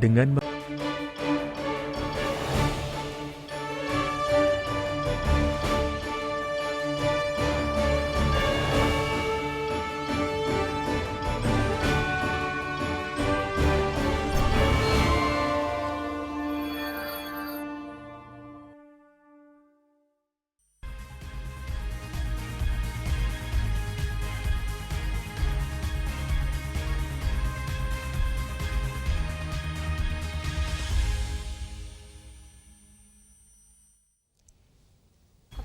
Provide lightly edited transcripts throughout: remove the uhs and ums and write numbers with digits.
dengan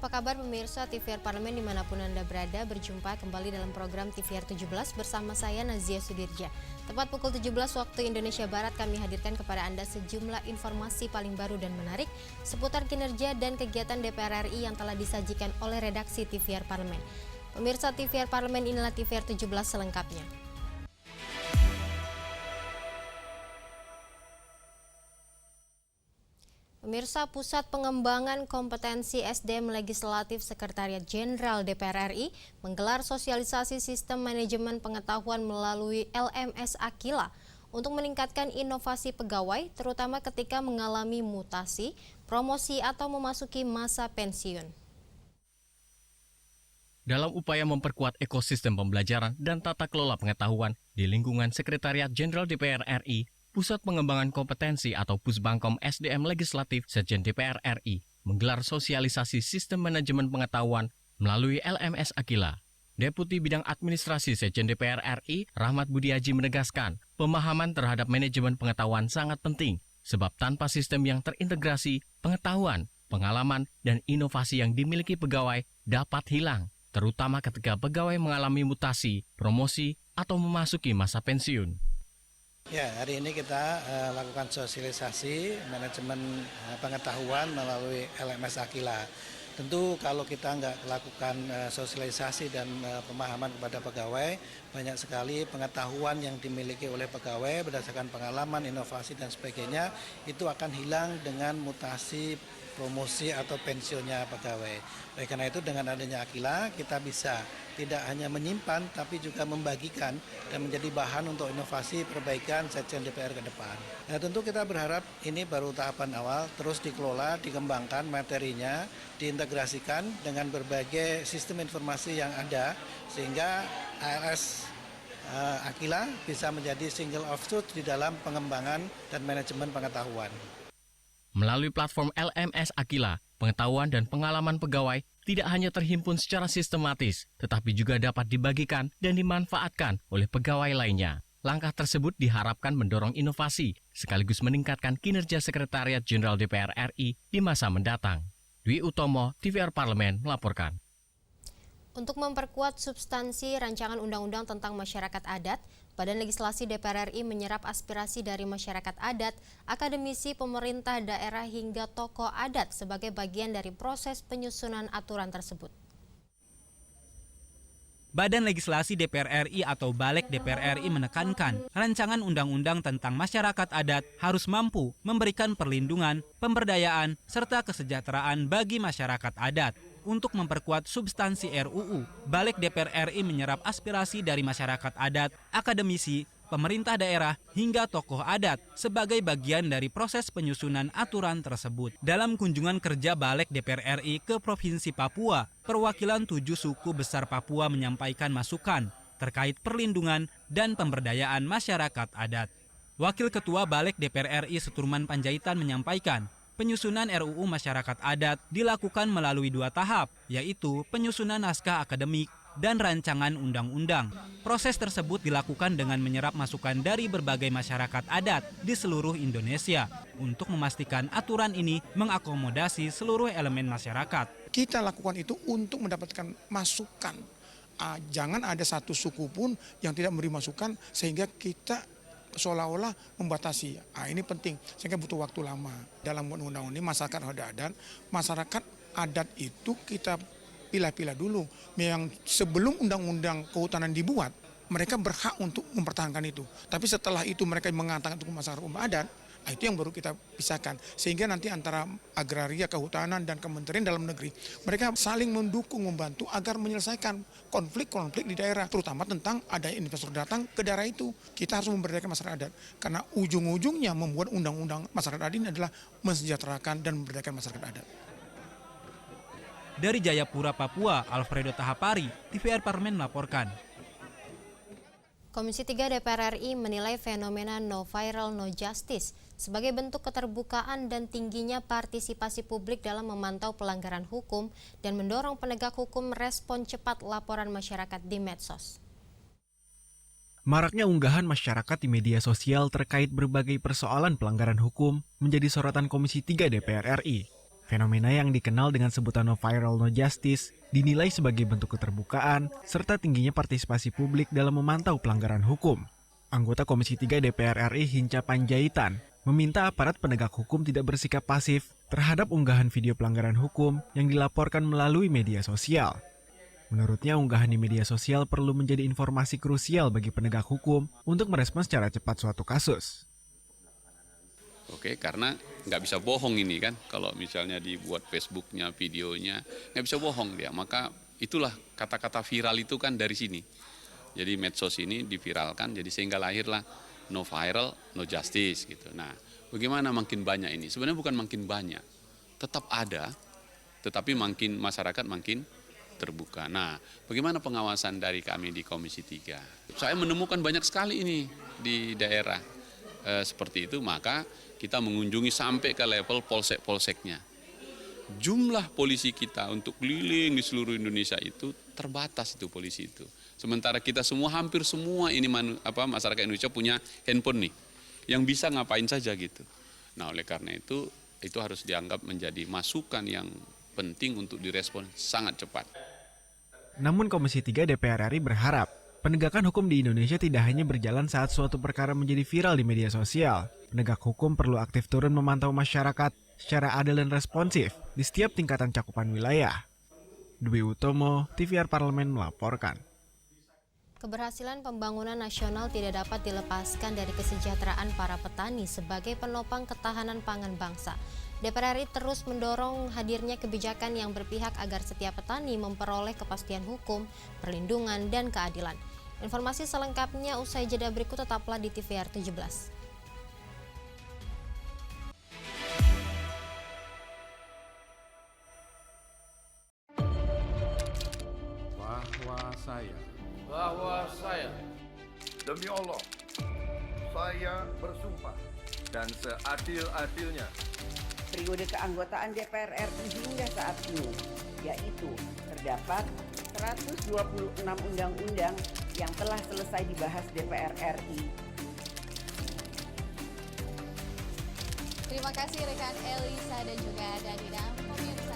Apa kabar pemirsa TVR Parlemen dimanapun Anda berada, berjumpa kembali dalam program TVR 17 bersama saya Nazia Sudirja. Tepat pukul 17 waktu Indonesia Barat kami hadirkan kepada Anda sejumlah informasi paling baru dan menarik seputar kinerja dan kegiatan DPR RI yang telah disajikan oleh redaksi TVR Parlemen. Pemirsa TVR Parlemen, inilah TVR 17 selengkapnya. Pemirsa, Pusat Pengembangan Kompetensi SDM Legislatif Sekretariat Jenderal DPR RI menggelar sosialisasi sistem manajemen pengetahuan melalui LMS Akila untuk meningkatkan inovasi pegawai, terutama ketika mengalami mutasi, promosi atau memasuki masa pensiun. Dalam upaya memperkuat ekosistem pembelajaran dan tata kelola pengetahuan di lingkungan Sekretariat Jenderal DPR RI, Pusat Pengembangan Kompetensi atau Pusbangkom SDM Legislatif Sekjen DPR RI menggelar sosialisasi sistem manajemen pengetahuan melalui LMS Akila. Deputi Bidang Administrasi Sekjen DPR RI, Rahmat Budiaji menegaskan, pemahaman terhadap manajemen pengetahuan sangat penting, sebab tanpa sistem yang terintegrasi, pengetahuan, pengalaman, dan inovasi yang dimiliki pegawai dapat hilang, terutama ketika pegawai mengalami mutasi, promosi, atau memasuki masa pensiun. Ya, hari ini kita lakukan sosialisasi manajemen pengetahuan melalui LMS Akila. Tentu kalau kita nggak lakukan sosialisasi dan pemahaman kepada pegawai, banyak sekali pengetahuan yang dimiliki oleh pegawai berdasarkan pengalaman, inovasi, dan sebagainya, itu akan hilang dengan mutasi, promosi, atau pensiunnya pegawai. Oleh karena itu dengan adanya Akila, kita bisa tidak hanya menyimpan, tapi juga membagikan dan menjadi bahan untuk inovasi perbaikan Sekjen DPR ke depan. Nah, tentu kita berharap ini baru tahapan awal, terus dikelola, dikembangkan materinya, diintegrasikan dengan berbagai sistem informasi yang ada, sehingga ALS Akila bisa menjadi single of truth di dalam pengembangan dan manajemen pengetahuan. Melalui platform LMS Akila, pengetahuan dan pengalaman pegawai tidak hanya terhimpun secara sistematis, tetapi juga dapat dibagikan dan dimanfaatkan oleh pegawai lainnya. Langkah tersebut diharapkan mendorong inovasi, sekaligus meningkatkan kinerja Sekretariat Jenderal DPR RI di masa mendatang. Dwi Utomo, TVR Parlemen, melaporkan. Untuk memperkuat substansi rancangan undang-undang tentang masyarakat adat, Badan Legislasi DPR RI menyerap aspirasi dari masyarakat adat, akademisi, pemerintah daerah hingga tokoh adat sebagai bagian dari proses penyusunan aturan tersebut. Badan Legislasi DPR RI atau Balek DPR RI menekankan rancangan undang-undang tentang masyarakat adat harus mampu memberikan perlindungan, pemberdayaan, serta kesejahteraan bagi masyarakat adat. Untuk memperkuat substansi RUU, Balek DPR RI menyerap aspirasi dari masyarakat adat, akademisi, pemerintah daerah, hingga tokoh adat sebagai bagian dari proses penyusunan aturan tersebut. Dalam kunjungan kerja Balek DPR RI ke Provinsi Papua, perwakilan 7 suku besar Papua menyampaikan masukan terkait perlindungan dan pemberdayaan masyarakat adat. Wakil Ketua Balek DPR RI Seturman Panjaitan menyampaikan, penyusunan RUU Masyarakat Adat dilakukan melalui 2 tahap, yaitu penyusunan naskah akademik dan rancangan undang-undang. Proses tersebut dilakukan dengan menyerap masukan dari berbagai masyarakat adat di seluruh Indonesia untuk memastikan aturan ini mengakomodasi seluruh elemen masyarakat. Kita lakukan itu untuk mendapatkan masukan. Jangan ada satu suku pun yang tidak memberi masukan sehingga kita seolah-olah membatasi. Ini penting, sehingga butuh waktu lama. Dalam undang-undang ini masyarakat adat itu kita pilah-pilah dulu. Yang sebelum undang-undang kehutanan dibuat, mereka berhak untuk mempertahankan itu. Tapi setelah itu mereka mengatakan untuk masyarakat adat, Itu yang baru kita pisahkan. Sehingga nanti antara agraria, kehutanan, dan Kementerian Dalam Negeri, mereka saling mendukung, membantu agar menyelesaikan konflik-konflik di daerah, terutama tentang ada investor datang ke daerah itu. Kita harus memberdayakan masyarakat adat. Karena ujung-ujungnya membuat undang-undang masyarakat adat ini adalah mensejahterakan dan memberdayakan masyarakat adat. Dari Jayapura, Papua, Alfredo Tahapari, TVR Parlemen melaporkan. Komisi 3 DPR RI menilai fenomena no viral no justice sebagai bentuk keterbukaan dan tingginya partisipasi publik dalam memantau pelanggaran hukum dan mendorong penegak hukum respon cepat laporan masyarakat di medsos. Maraknya unggahan masyarakat di media sosial terkait berbagai persoalan pelanggaran hukum menjadi sorotan Komisi 3 DPR RI. Fenomena yang dikenal dengan sebutan no viral no justice dinilai sebagai bentuk keterbukaan serta tingginya partisipasi publik dalam memantau pelanggaran hukum. Anggota Komisi 3 DPR RI Hinca Panjaitan meminta aparat penegak hukum tidak bersikap pasif terhadap unggahan video pelanggaran hukum yang dilaporkan melalui media sosial. Menurutnya, unggahan di media sosial perlu menjadi informasi krusial bagi penegak hukum untuk merespons secara cepat suatu kasus. Oke, karena nggak bisa bohong ini kan, kalau misalnya dibuat Facebooknya, videonya, nggak bisa bohong dia. Maka itulah kata-kata viral itu kan dari sini. Jadi medsos ini diviralkan, jadi sehingga lahirlah no viral, no justice gitu. Nah, bagaimana makin banyak ini? Sebenarnya bukan makin banyak, tetap ada, tetapi makin masyarakat makin terbuka. Nah, bagaimana pengawasan dari kami di Komisi 3? Saya menemukan banyak sekali ini di daerah seperti itu, maka kita mengunjungi sampai ke level polsek-polseknya. Jumlah polisi kita untuk keliling di seluruh Indonesia itu terbatas itu polisi itu. Sementara kita semua, hampir semua ini masyarakat Indonesia punya handphone nih, yang bisa ngapain saja gitu. Nah, oleh karena itu harus dianggap menjadi masukan yang penting untuk direspon sangat cepat. Namun Komisi 3 DPR RI berharap penegakan hukum di Indonesia tidak hanya berjalan saat suatu perkara menjadi viral di media sosial. Penegak hukum perlu aktif turun memantau masyarakat secara adil dan responsif di setiap tingkatan cakupan wilayah. Dwi Utomo, TVR Parlemen melaporkan. Keberhasilan pembangunan nasional tidak dapat dilepaskan dari kesejahteraan para petani sebagai penopang ketahanan pangan bangsa. DPR RI terus mendorong hadirnya kebijakan yang berpihak agar setiap petani memperoleh kepastian hukum, perlindungan, dan keadilan. Informasi selengkapnya usai jeda berikut, tetaplah di TVR 17. Bahwa saya demi Allah, saya bersumpah dan seadil-adilnya periode keanggotaan DPR RI hingga saat ini, yaitu terdapat 126 undang-undang yang telah selesai dibahas DPR RI. Terima kasih rekan Elisa dan juga Danina. Pemirsa,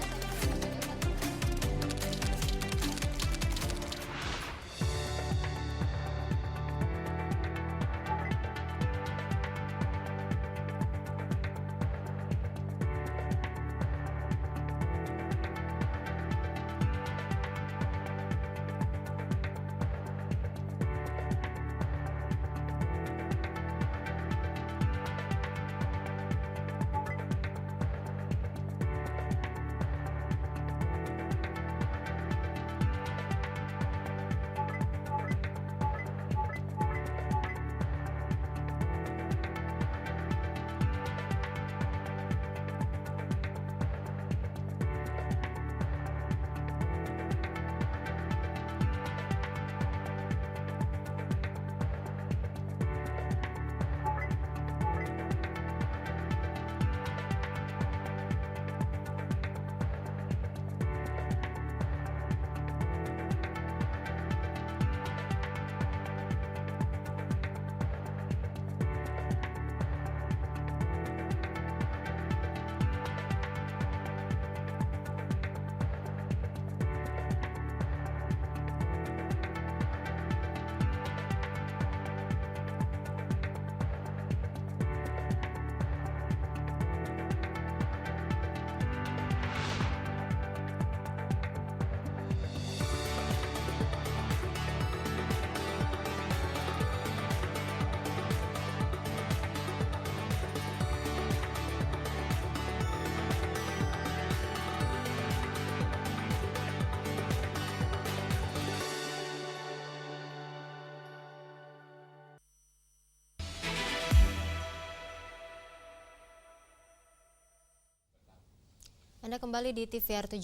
Anda kembali di TVR 17.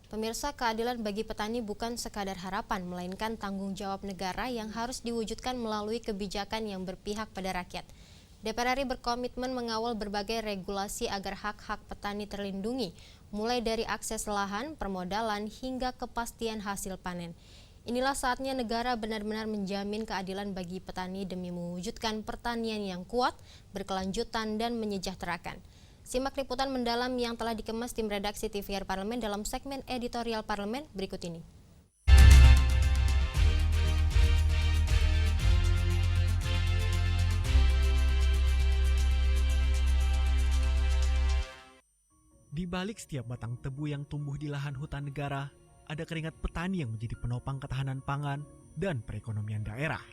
Pemirsa, keadilan bagi petani bukan sekadar harapan, melainkan tanggung jawab negara yang harus diwujudkan melalui kebijakan yang berpihak pada rakyat. DPR RI berkomitmen mengawal berbagai regulasi agar hak-hak petani terlindungi, mulai dari akses lahan, permodalan, hingga kepastian hasil panen. Inilah saatnya negara benar-benar menjamin keadilan bagi petani demi mewujudkan pertanian yang kuat, berkelanjutan, dan menyejahterakan. Simak liputan mendalam yang telah dikemas tim redaksi TVR Parlemen dalam segmen editorial Parlemen berikut ini. Di balik setiap batang tebu yang tumbuh di lahan hutan negara, ada keringat petani yang menjadi penopang ketahanan pangan dan perekonomian daerah.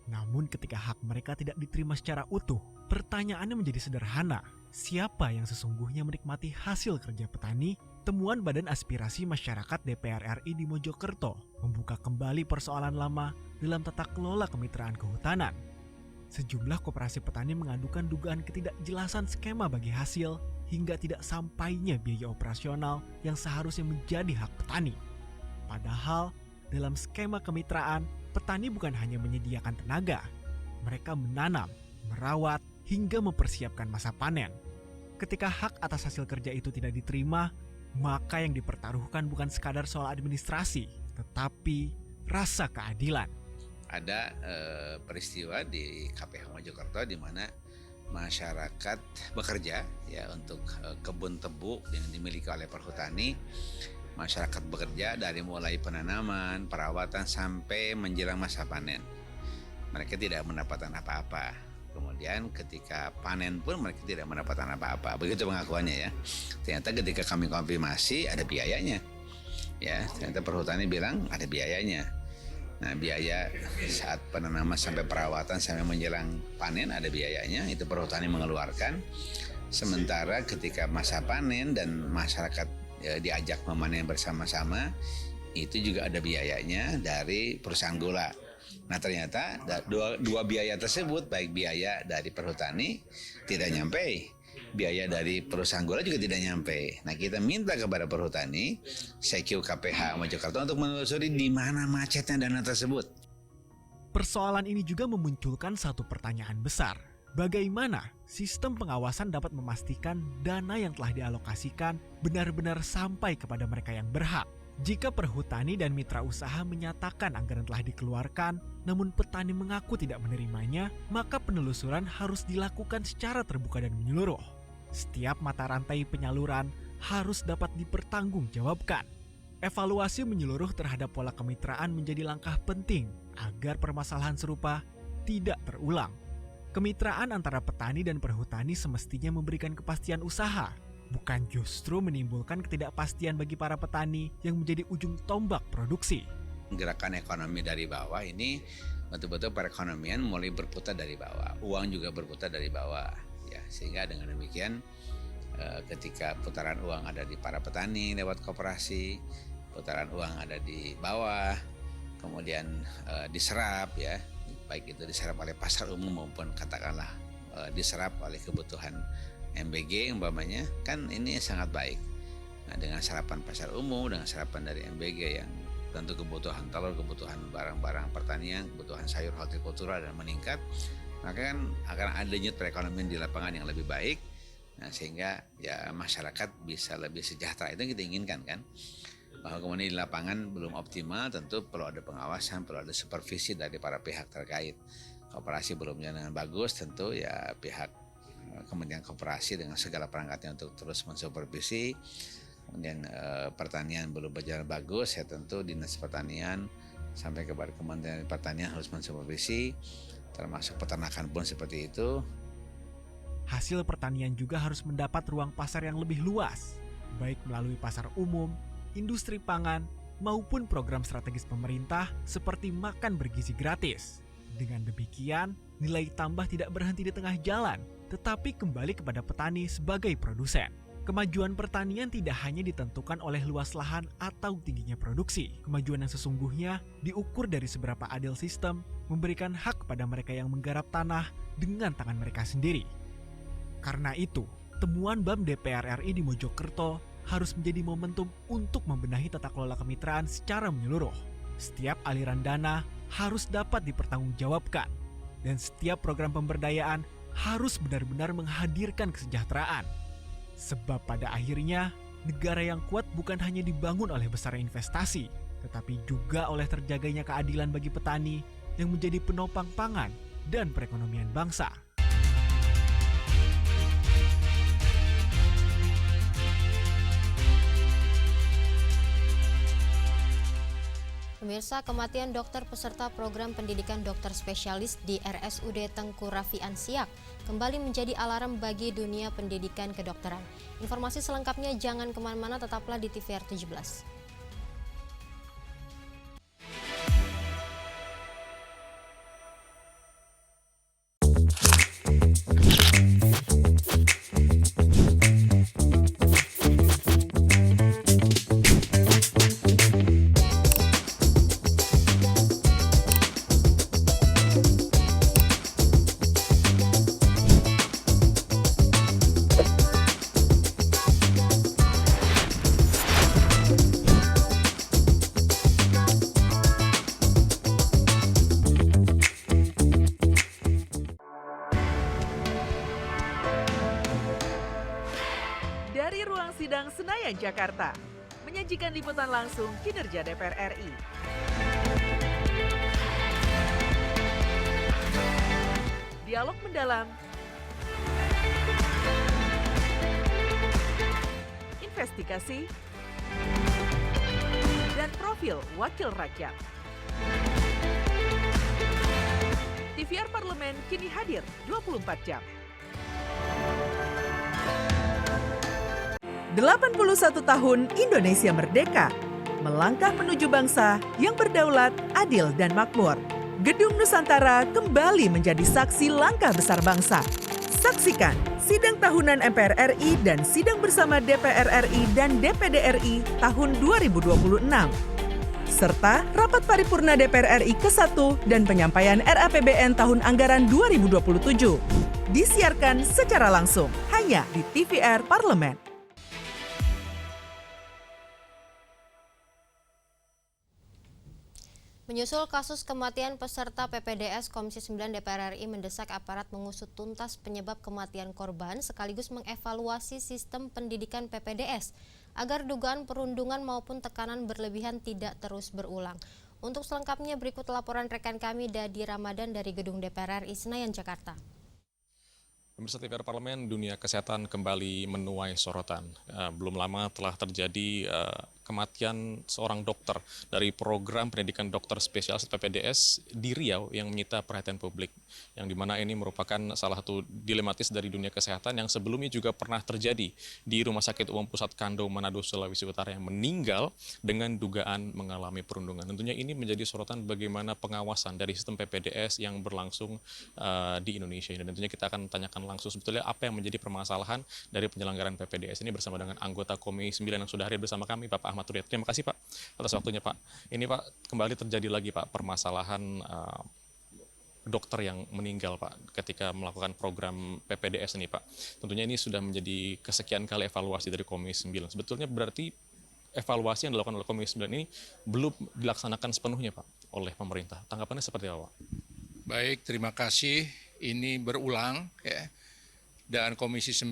Namun ketika hak mereka tidak diterima secara utuh, pertanyaannya menjadi sederhana. Siapa yang sesungguhnya menikmati hasil kerja petani? Temuan Badan Aspirasi Masyarakat DPR RI di Mojokerto membuka kembali persoalan lama dalam tata kelola kemitraan kehutanan. Sejumlah koperasi petani mengadukan dugaan ketidakjelasan skema bagi hasil hingga tidak sampainya biaya operasional yang seharusnya menjadi hak petani. Padahal dalam skema kemitraan, petani bukan hanya menyediakan tenaga, mereka menanam, merawat, hingga mempersiapkan masa panen. Ketika hak atas hasil kerja itu tidak diterima, maka yang dipertaruhkan bukan sekadar soal administrasi, tetapi rasa keadilan. Ada peristiwa di KPH Mojokerto di mana masyarakat bekerja ya untuk kebun tebu yang dimiliki oleh perhutani. Masyarakat bekerja dari mulai penanaman, perawatan sampai menjelang masa panen. Mereka tidak mendapatkan apa-apa. Kemudian ketika panen pun mereka tidak mendapatkan apa-apa. Begitu pengakuannya ya. Ternyata ketika kami konfirmasi ada biayanya. Ya, ternyata perhutani bilang ada biayanya. Nah, biaya saat penanaman sampai perawatan sampai menjelang panen ada biayanya, itu perhutani mengeluarkan. Sementara ketika masa panen dan masyarakat diajak memanen bersama-sama, itu juga ada biayanya dari perusahaan gula. Nah, ternyata dua biaya tersebut, baik biaya dari perhutani tidak nyampe, biaya dari perusahaan gula juga tidak nyampe. Nah, kita minta kepada perhutani, CQ KPH Mojokerto untuk menelusuri di mana macetnya dana tersebut. Persoalan ini juga memunculkan satu pertanyaan besar. Bagaimana sistem pengawasan dapat memastikan dana yang telah dialokasikan benar-benar sampai kepada mereka yang berhak? Jika perhutani dan mitra usaha menyatakan anggaran telah dikeluarkan, namun petani mengaku tidak menerimanya, maka penelusuran harus dilakukan secara terbuka dan menyeluruh. Setiap mata rantai penyaluran harus dapat dipertanggungjawabkan. Evaluasi menyeluruh terhadap pola kemitraan menjadi langkah penting agar permasalahan serupa tidak terulang. Kemitraan antara petani dan perhutani semestinya memberikan kepastian usaha, bukan justru menimbulkan ketidakpastian bagi para petani yang menjadi ujung tombak produksi. Gerakan ekonomi dari bawah ini betul-betul perekonomian mulai berputar dari bawah. Uang juga berputar dari bawah. Ya, sehingga dengan demikian ketika putaran uang ada di para petani lewat koperasi, putaran uang ada di bawah, kemudian diserap ya, baik itu diserap oleh pasar umum maupun katakanlah diserap oleh kebutuhan MBG umpamanya, kan ini sangat baik. Nah, dengan serapan pasar umum, dengan serapan dari MBG yang tentu kebutuhan telur, kebutuhan barang-barang pertanian, kebutuhan sayur hortikultura dan meningkat, maka kan akan ada denyut perekonomian di lapangan yang lebih baik. Nah, sehingga ya masyarakat bisa lebih sejahtera, itu yang kita inginkan kan. Bahwa kemudian di lapangan belum optimal, tentu perlu ada pengawasan, perlu ada supervisi dari para pihak terkait. Koperasi belum jalan dengan bagus, tentu ya pihak Kementerian Koperasi dengan segala perangkatnya untuk terus mensupervisi. Kemudian pertanian belum berjalan bagus, ya tentu Dinas Pertanian sampai kepada Kementerian Pertanian harus mensupervisi, termasuk peternakan pun seperti itu. Hasil pertanian juga harus mendapat ruang pasar yang lebih luas, baik melalui pasar umum, industri pangan, maupun program strategis pemerintah seperti makan bergizi gratis. Dengan demikian, nilai tambah tidak berhenti di tengah jalan, tetapi kembali kepada petani sebagai produsen. Kemajuan pertanian tidak hanya ditentukan oleh luas lahan atau tingginya produksi. Kemajuan yang sesungguhnya diukur dari seberapa adil sistem memberikan hak kepada mereka yang menggarap tanah dengan tangan mereka sendiri. Karena itu, temuan BAM DPR RI di Mojokerto harus menjadi momentum untuk membenahi tata kelola kemitraan secara menyeluruh. Setiap aliran dana harus dapat dipertanggungjawabkan, dan setiap program pemberdayaan harus benar-benar menghadirkan kesejahteraan. Sebab pada akhirnya, negara yang kuat bukan hanya dibangun oleh besar investasi, tetapi juga oleh terjaganya keadilan bagi petani yang menjadi penopang pangan dan perekonomian bangsa. Pemirsa, kematian dokter peserta program pendidikan dokter spesialis di RSUD Tengku Rafian Siak kembali menjadi alarm bagi dunia pendidikan kedokteran. Informasi selengkapnya jangan kemana-mana, tetaplah di TVR 17. Dari ruang sidang Senayan, Jakarta, menyajikan liputan langsung kinerja DPR RI. Dialog mendalam, investigasi, dan profil wakil rakyat. TVR Parlemen kini hadir 24 jam. 81 tahun Indonesia merdeka, melangkah menuju bangsa yang berdaulat, adil, dan makmur. Gedung Nusantara kembali menjadi saksi langkah besar bangsa. Saksikan sidang tahunan MPR RI dan sidang bersama DPR RI dan DPD RI tahun 2026. Serta rapat paripurna DPR RI ke-1 dan penyampaian RAPBN tahun anggaran 2027. Disiarkan secara langsung hanya di TVR Parlemen. Menyusul kasus kematian peserta PPDS, Komisi 9 DPR RI mendesak aparat mengusut tuntas penyebab kematian korban sekaligus mengevaluasi sistem pendidikan PPDS agar dugaan perundungan maupun tekanan berlebihan tidak terus berulang. Untuk selengkapnya berikut laporan rekan kami Dadi Ramadan dari Gedung DPR RI Senayan, Jakarta. Pemirsa TVR Parlemen, dunia kesehatan kembali menuai sorotan. Belum lama telah terjadi kematian seorang dokter dari program pendidikan dokter spesialis PPDS di Riau yang menyita perhatian publik. Yang dimana ini merupakan salah satu dilematis dari dunia kesehatan yang sebelumnya juga pernah terjadi di Rumah Sakit Umum Pusat Kando, Manado, Sulawesi Utara yang meninggal dengan dugaan mengalami perundungan. Tentunya ini menjadi sorotan bagaimana pengawasan dari sistem PPDS yang berlangsung di Indonesia ini. Dan tentunya kita akan tanyakan langsung sebetulnya apa yang menjadi permasalahan dari penyelenggaraan PPDS ini bersama dengan anggota Komisi 9 yang sudah hadir bersama kami, Bapak Ahmad Riyad. Terima kasih Pak atas waktunya Pak. Ini Pak kembali terjadi lagi Pak permasalahan dokter yang meninggal Pak ketika melakukan program PPDS ini Pak. Tentunya ini sudah menjadi kesekian kali evaluasi dari Komisi 9. Sebetulnya berarti evaluasi yang dilakukan oleh Komisi 9 ini belum dilaksanakan sepenuhnya Pak oleh pemerintah. Tanggapannya seperti apa Pak? Baik, terima kasih. Ini berulang ya. Dan Komisi 9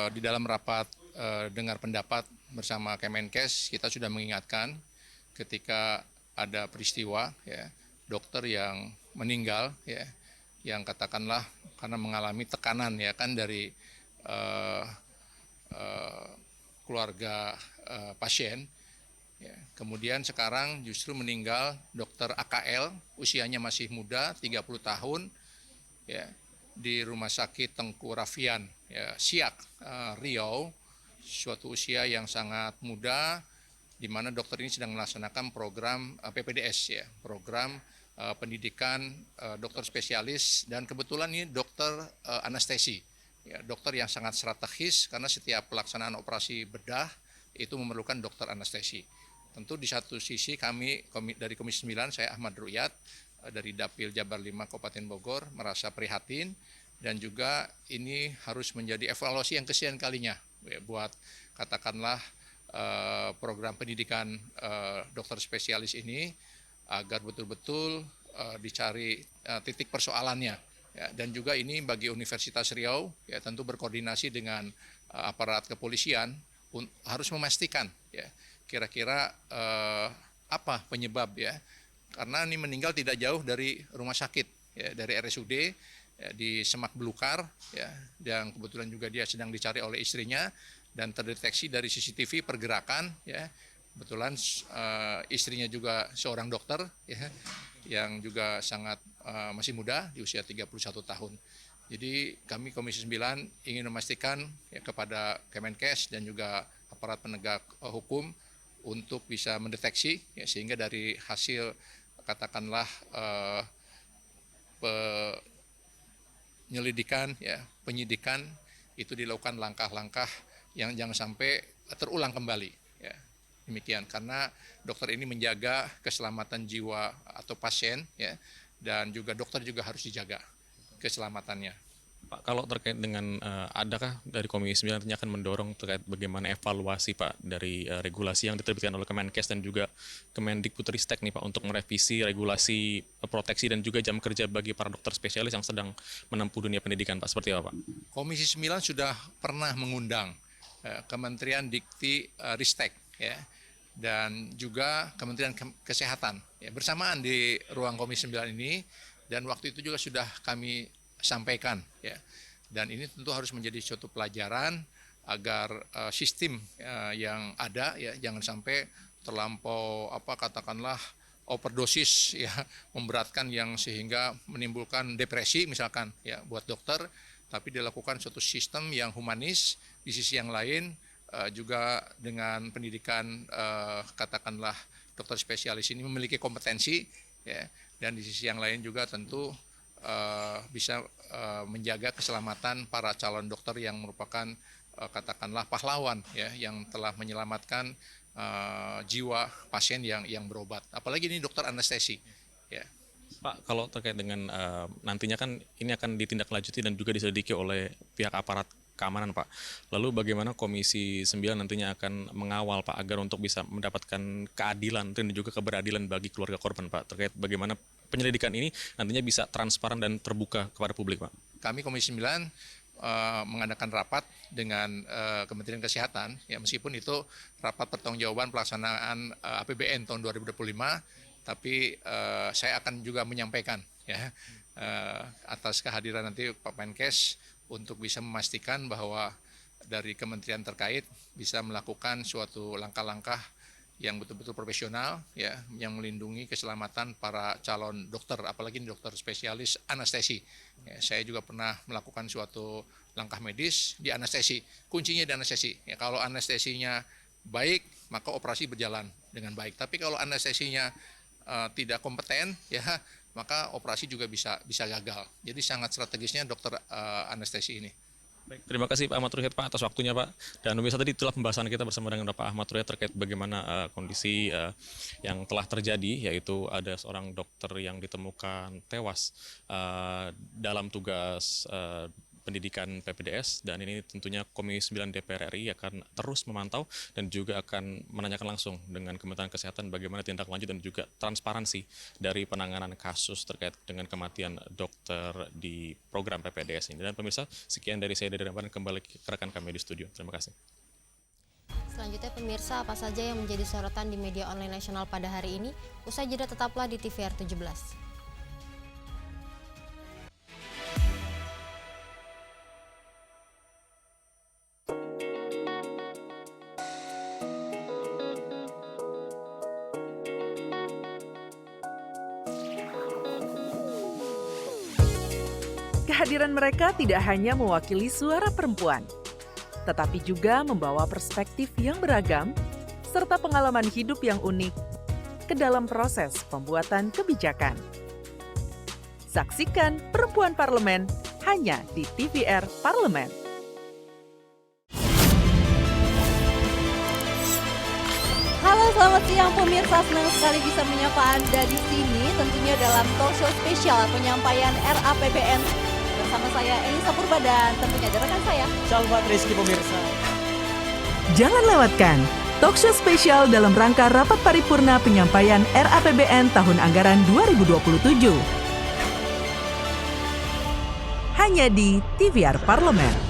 di dalam rapat dengar pendapat bersama Kemenkes kita sudah mengingatkan ketika ada peristiwa ya dokter yang meninggal ya yang katakanlah karena mengalami tekanan ya kan dari keluarga pasien ya. Kemudian sekarang justru meninggal dokter AKL usianya masih muda 30 tahun ya di Rumah Sakit Tengku Rafian ya, Siak Riau, suatu usia yang sangat muda di mana dokter ini sedang melaksanakan program PPDS ya, program pendidikan dokter spesialis dan kebetulan ini dokter anestesi. Ya, dokter yang sangat strategis karena setiap pelaksanaan operasi bedah itu memerlukan dokter anestesi. Tentu di satu sisi kami dari Komisi 9, saya Ahmad Riyad dari Dapil Jabar 5 Kabupaten Bogor merasa prihatin dan juga ini harus menjadi evaluasi yang kesekian kalinya ya, buat katakanlah program pendidikan dokter spesialis ini agar betul-betul dicari titik persoalannya. Ya, dan juga ini bagi Universitas Riau ya tentu berkoordinasi dengan aparat kepolisian harus memastikan ya kira-kira apa penyebab ya, karena ini meninggal tidak jauh dari rumah sakit ya, dari RSUD ya, di Semak Belukar ya, dan kebetulan juga dia sedang dicari oleh istrinya dan terdeteksi dari CCTV pergerakan ya, kebetulan istrinya juga seorang dokter ya, yang juga sangat masih muda di usia 31 tahun. Jadi kami Komisi 9 ingin memastikan ya, kepada Kemenkes dan juga aparat penegak hukum untuk bisa mendeteksi ya, sehingga dari hasil katakanlah penyelidikan ya, penyidikan itu dilakukan langkah-langkah yang jangan sampai terulang kembali ya. Demikian, karena dokter ini menjaga keselamatan jiwa atau pasien ya, dan juga dokter juga harus dijaga keselamatannya. Pak, kalau terkait dengan adakah dari Komisi 9 nantinya akan mendorong terkait bagaimana evaluasi Pak dari regulasi yang diterbitkan oleh Kemenkes dan juga Kemendikbudristek nih Pak untuk merevisi regulasi proteksi dan juga jam kerja bagi para dokter spesialis yang sedang menempuh dunia pendidikan Pak, seperti apa Pak? Komisi 9 sudah pernah mengundang Kementerian Dikti Ristek ya, dan juga Kementerian Kesehatan ya, bersamaan di ruang Komisi 9 ini, dan waktu itu juga sudah kami sampaikan ya, dan ini tentu harus menjadi suatu pelajaran agar sistem yang ada ya jangan sampai terlampau katakanlah overdosis ya, memberatkan yang sehingga menimbulkan depresi misalkan ya buat dokter, tapi dilakukan suatu sistem yang humanis, di sisi yang lain juga dengan pendidikan katakanlah dokter spesialis ini memiliki kompetensi ya, dan di sisi yang lain juga tentu bisa menjaga keselamatan para calon dokter yang merupakan katakanlah pahlawan ya, yang telah menyelamatkan jiwa pasien yang berobat, apalagi ini dokter anestesi ya. Pak, kalau terkait dengan nantinya kan ini akan ditindaklanjuti dan juga diselidiki oleh pihak aparat keamanan Pak. Lalu bagaimana Komisi 9 nantinya akan mengawal Pak agar untuk bisa mendapatkan keadilan dan juga keberadilan bagi keluarga korban Pak, terkait bagaimana penyelidikan ini nantinya bisa transparan dan terbuka kepada publik Pak? Kami Komisi 9 mengadakan rapat dengan Kementerian Kesehatan ya, meskipun itu rapat pertanggungjawaban pelaksanaan APBN tahun 2025, tapi saya akan juga menyampaikan ya atas kehadiran nanti Pak Menkes untuk bisa memastikan bahwa dari kementerian terkait bisa melakukan suatu langkah-langkah yang betul-betul profesional ya, yang melindungi keselamatan para calon dokter, apalagi dokter spesialis anestesi. Ya, saya juga pernah melakukan suatu langkah medis di anestesi. Kuncinya di anestesi. Ya, kalau anestesinya baik, maka operasi berjalan dengan baik. Tapi kalau anestesinya tidak kompeten, ya maka operasi juga bisa gagal. Jadi sangat strategisnya dokter anestesi ini. Baik, terima kasih Pak Ahmad Ruhyat Pak atas waktunya Pak. Dan pemirsa, tadi itulah pembahasan kita bersama dengan Pak Ahmad Ruhyat terkait bagaimana kondisi yang telah terjadi, yaitu ada seorang dokter yang ditemukan tewas dalam tugas pendidikan PPDS, dan ini tentunya Komisi 9 DPR RI akan terus memantau dan juga akan menanyakan langsung dengan Kementerian Kesehatan bagaimana tindak lanjut dan juga transparansi dari penanganan kasus terkait dengan kematian dokter di program PPDS ini. Dan pemirsa, sekian dari saya dari Ramadan, kembali ke rekan kami di studio. Terima kasih. Selanjutnya pemirsa, apa saja yang menjadi sorotan di media online nasional pada hari ini? Usai jeda tetaplah di TVR 17. Kehadiran mereka tidak hanya mewakili suara perempuan, tetapi juga membawa perspektif yang beragam serta pengalaman hidup yang unik ke dalam proses pembuatan kebijakan. Saksikan Perempuan Parlemen hanya di TVR Parlemen. Halo, selamat siang pemirsa, senang sekali bisa menyapa Anda di sini, tentunya dalam talk show spesial penyampaian RAPBN bersama saya Elisa Purba dan tentunya ada rekan saya Salvat Rizky pemirsa. Jangan lewatkan talkshow spesial dalam rangka rapat paripurna penyampaian RAPBN tahun anggaran 2027. Hanya di TVR Parlemen.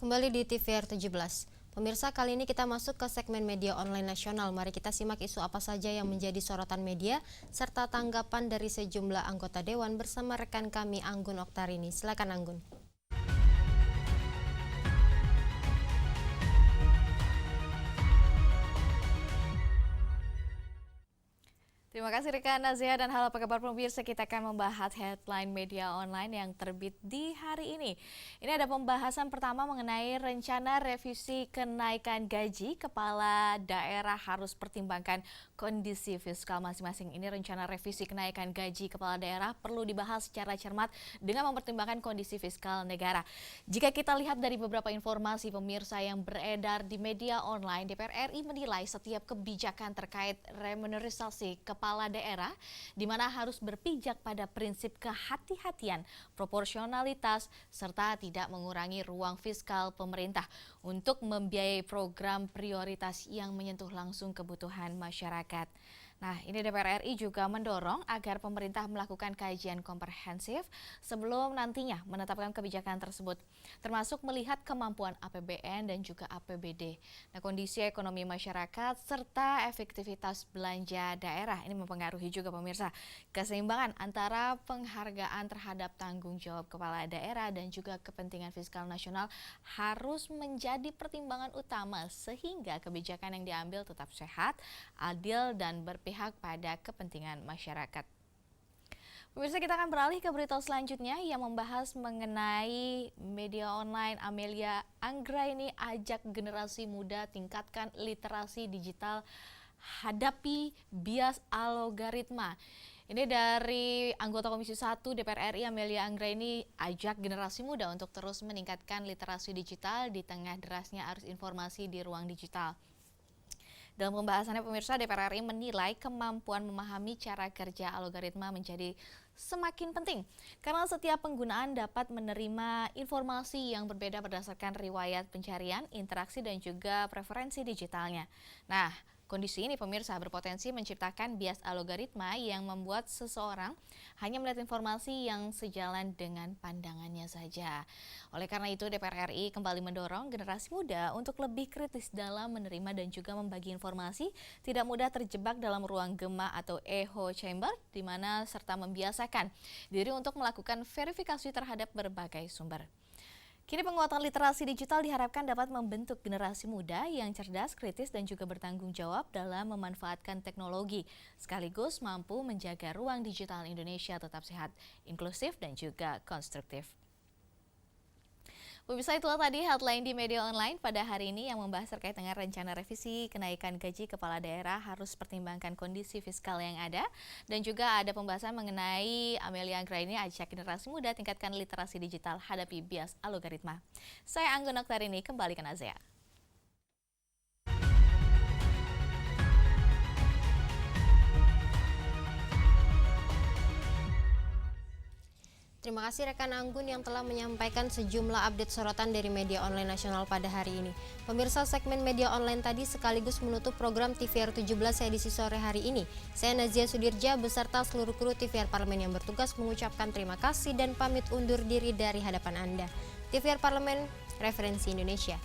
Kembali di TVR 17. Pemirsa, kali ini kita masuk ke segmen media online nasional. Mari kita simak isu apa saja yang menjadi sorotan media serta tanggapan dari sejumlah anggota dewan bersama rekan kami Anggun Oktarini. Silakan Anggun. Terima kasih rekan Nazia dan halo apa kabar pemirsa, kita akan membahas headline media online yang terbit di hari ini. Ini ada pembahasan pertama mengenai rencana revisi kenaikan gaji kepala daerah harus pertimbangkan kondisi fiskal masing-masing. Ini rencana revisi kenaikan gaji kepala daerah perlu dibahas secara cermat dengan mempertimbangkan kondisi fiskal negara. Jika kita lihat dari beberapa informasi pemirsa yang beredar di media online, DPR RI menilai setiap kebijakan terkait remunerasi kepala daerah di mana harus berpijak pada prinsip kehati-hatian, proporsionalitas, serta tidak mengurangi ruang fiskal pemerintah untuk membiayai program prioritas yang menyentuh langsung kebutuhan masyarakat. Nah, ini DPR RI juga mendorong agar pemerintah melakukan kajian komprehensif sebelum nantinya menetapkan kebijakan tersebut, termasuk melihat kemampuan APBN dan juga APBD. Nah, kondisi ekonomi masyarakat serta efektivitas belanja daerah ini mempengaruhi juga pemirsa keseimbangan antara penghargaan terhadap tanggung jawab kepala daerah dan juga kepentingan fiskal nasional harus menjadi pertimbangan utama sehingga kebijakan yang diambil tetap sehat, adil, dan berpihak pada kepentingan masyarakat. Pemirsa, kita akan beralih ke berita selanjutnya yang membahas mengenai media online. Amelia Anggraini ajak generasi muda tingkatkan literasi digital, hadapi bias algoritma. Ini dari anggota Komisi 1 DPR RI Amelia Anggraini ajak generasi muda untuk terus meningkatkan literasi digital di tengah derasnya arus informasi di ruang digital. Dalam pembahasannya pemirsa, DPR RI menilai kemampuan memahami cara kerja algoritma menjadi semakin penting karena setiap penggunaan dapat menerima informasi yang berbeda berdasarkan riwayat pencarian, interaksi, dan juga preferensi digitalnya. Nah, kondisi ini pemirsa berpotensi menciptakan bias algoritma yang membuat seseorang hanya melihat informasi yang sejalan dengan pandangannya saja. Oleh karena itu DPR RI kembali mendorong generasi muda untuk lebih kritis dalam menerima dan juga membagi informasi, tidak mudah terjebak dalam ruang gema atau echo chamber, di mana serta membiasakan diri untuk melakukan verifikasi terhadap berbagai sumber. Kini penguatan literasi digital diharapkan dapat membentuk generasi muda yang cerdas, kritis, dan juga bertanggung jawab dalam memanfaatkan teknologi, sekaligus mampu menjaga ruang digital Indonesia tetap sehat, inklusif, dan juga konstruktif. Pemirsa, itulah tadi headline di media online pada hari ini yang membahas terkait dengan rencana revisi kenaikan gaji kepala daerah harus pertimbangkan kondisi fiskal yang ada. Dan juga ada pembahasan mengenai Amelia Anggraini ajak generasi muda tingkatkan literasi digital, hadapi bias algoritma. Saya Anggun Oktarini, kembali ke Nazia. Terima kasih rekan Anggun yang telah menyampaikan sejumlah update sorotan dari media online nasional pada hari ini. Pemirsa, segmen media online tadi sekaligus menutup program TVR 17 edisi sore hari ini. Saya Nazia Sudirja beserta seluruh kru TVR Parlemen yang bertugas mengucapkan terima kasih dan pamit undur diri dari hadapan Anda. TVR Parlemen, referensi Indonesia.